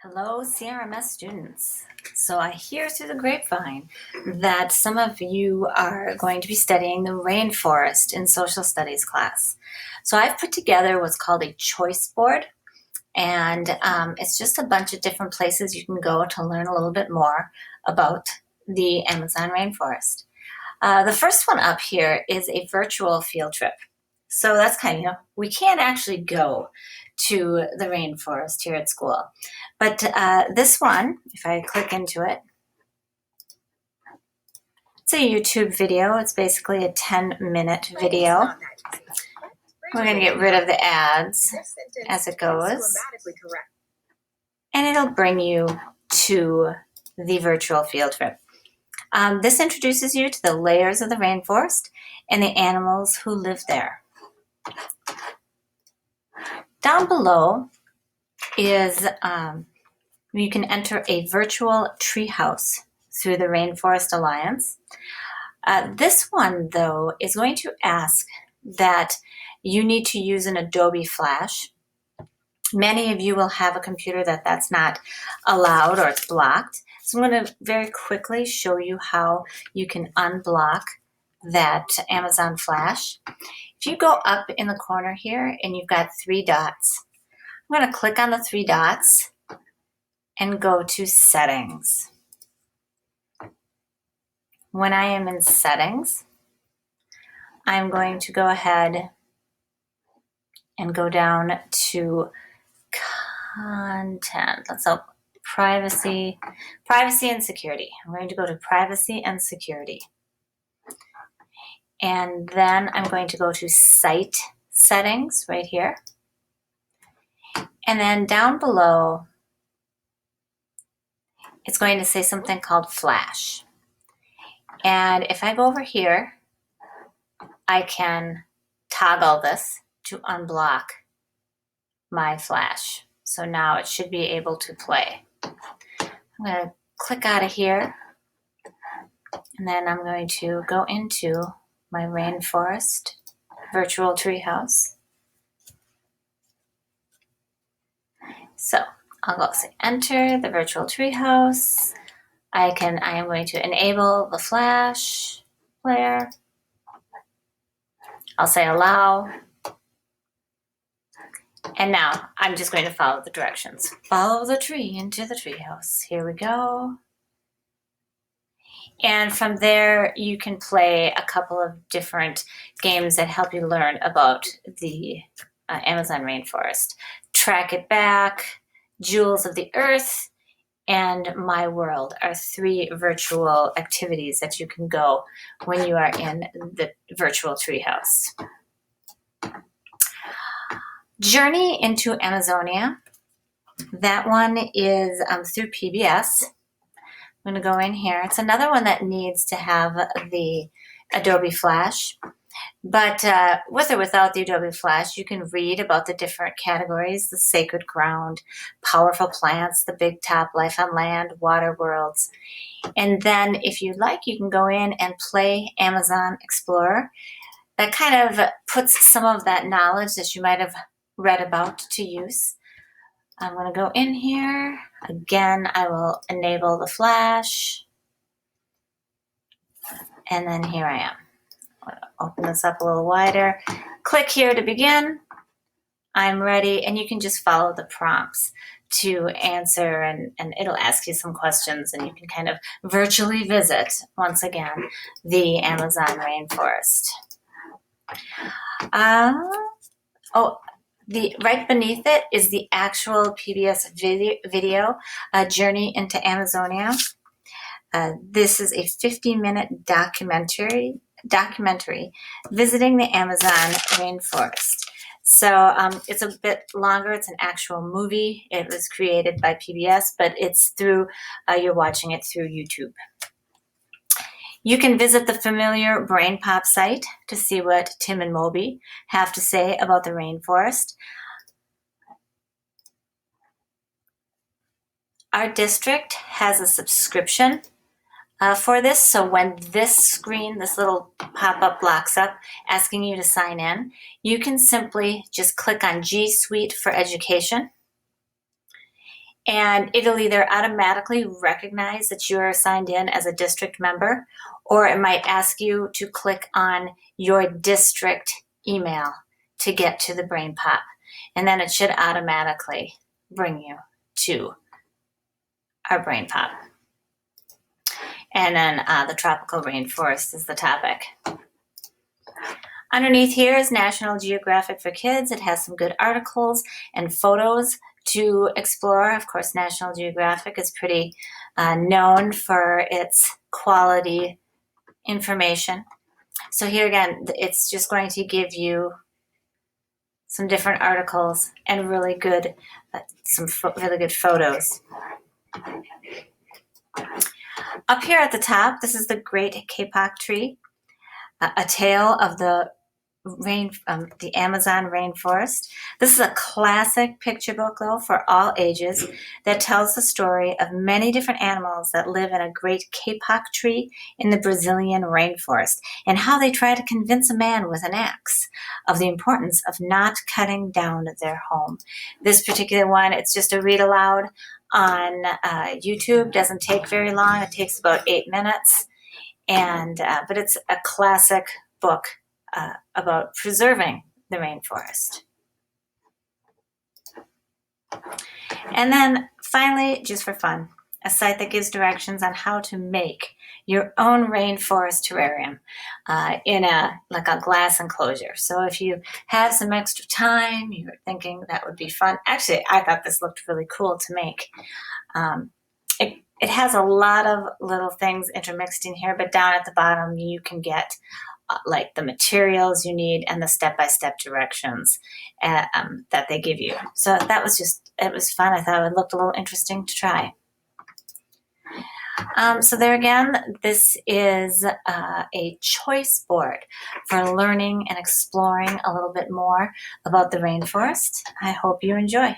Hello, CRMS students. So I hear through the grapevine that some of you are going to be studying the rainforest in social studies class. So I've put together what's called a choice board, and it's just a bunch of different places you can go to learn a little bit more about the Amazon rainforest. The first one up here is a virtual field trip. So that's kind of, we can't actually go to the rainforest here at school. But this one, if I click into it, it's a YouTube video. It's basically a 10-minute video. We're going to get rid of the ads as it goes. And it'll bring you to the virtual field trip. This introduces you to the layers of the rainforest and the animals who live there. Down below is you can enter a virtual treehouse through the Rainforest Alliance. This one, though, is going to ask that you need to use an Adobe Flash. Many of you will have a computer that's not allowed or it's blocked. So I'm going to very quickly show you how you can unblock that Amazon Flash. If you go up in the corner here and you've got three dots, I'm going to click on the three dots and go to Settings. When I am in Settings, I'm going to go ahead and go down to Content. Let's go Privacy and Security. I'm going to go to Privacy and Security. And then I'm going to go to Site Settings right here. And then down below, it's going to say something called Flash. And if I go over here, I can toggle this to unblock my Flash. So now it should be able to play. I'm going to click out of here, and then I'm going to go into my rainforest virtual treehouse. So I'll go say enter the virtual treehouse. I am going to enable the Flash player. I'll say allow. And now I'm just going to follow the directions. Follow the tree into the treehouse. Here we go. And from there, you can play a couple of different games that help you learn about the Amazon rainforest. Track It Back, Jewels of the Earth, and My World are three virtual activities that you can go when you are in the virtual treehouse. Journey into Amazonia. That one is through PBS. I'm going to go in here. It's another one that needs to have the Adobe Flash. But with or without the Adobe Flash, you can read about the different categories: the sacred ground, powerful plants, the big top, life on land, water worlds. And then if you like, you can go in and play Amazon Explorer. That kind of puts some of that knowledge that you might have read about to use. I'm going to go in here. Again, I will enable the Flash. And then here I am. I'm going to open this up a little wider. Click here to begin. I'm ready. And you can just follow the prompts to answer, and it'll ask you some questions, and you can kind of virtually visit, once again, the Amazon rainforest. Right beneath it is the actual PBS video, Journey into Amazonia. This is a 50-minute documentary visiting the Amazon rainforest. So it's a bit longer. It's an actual movie. It was created by PBS, but it's through, you're watching it through YouTube. You can visit the familiar BrainPop site to see what Tim and Moby have to say about the rainforest. Our district has a subscription for this, so when this screen, this little pop-up blocks up asking you to sign in, you can simply just click on G Suite for Education, And it'll either automatically recognize that you're signed in as a district member, or it might ask you to click on your district email to get to the BrainPop. And then it should automatically bring you to our BrainPop. And then the tropical rainforest is the topic. Underneath here is National Geographic for Kids. It has some good articles and photos to explore. Of course, National Geographic is pretty known for its quality information. So here again, it's just going to give you some different articles and really good, really good photos. Up here at the top, this is the Great Kapok Tree, a tale of the Amazon rainforest. This is a classic picture book, though, for all ages that tells the story of many different animals that live in a great kapok tree in the Brazilian rainforest and how they try to convince a man with an axe of the importance of not cutting down their home. This particular one, it's just a read aloud on YouTube. Doesn't take very long. It takes about 8 minutes, and but it's a classic book about preserving the rainforest. And then finally, just for fun, a site that gives directions on how to make your own rainforest terrarium in a glass enclosure. So if you have some extra time, you're thinking that would be fun. Actually, I thought this looked really cool to make. It has a lot of little things intermixed in here, but down at the bottom you can get like the materials you need and the step-by-step directions that they give you. So that was it was fun. I thought it looked a little interesting to try. So there again, this is a choice board for learning and exploring a little bit more about the rainforest. I hope you enjoy.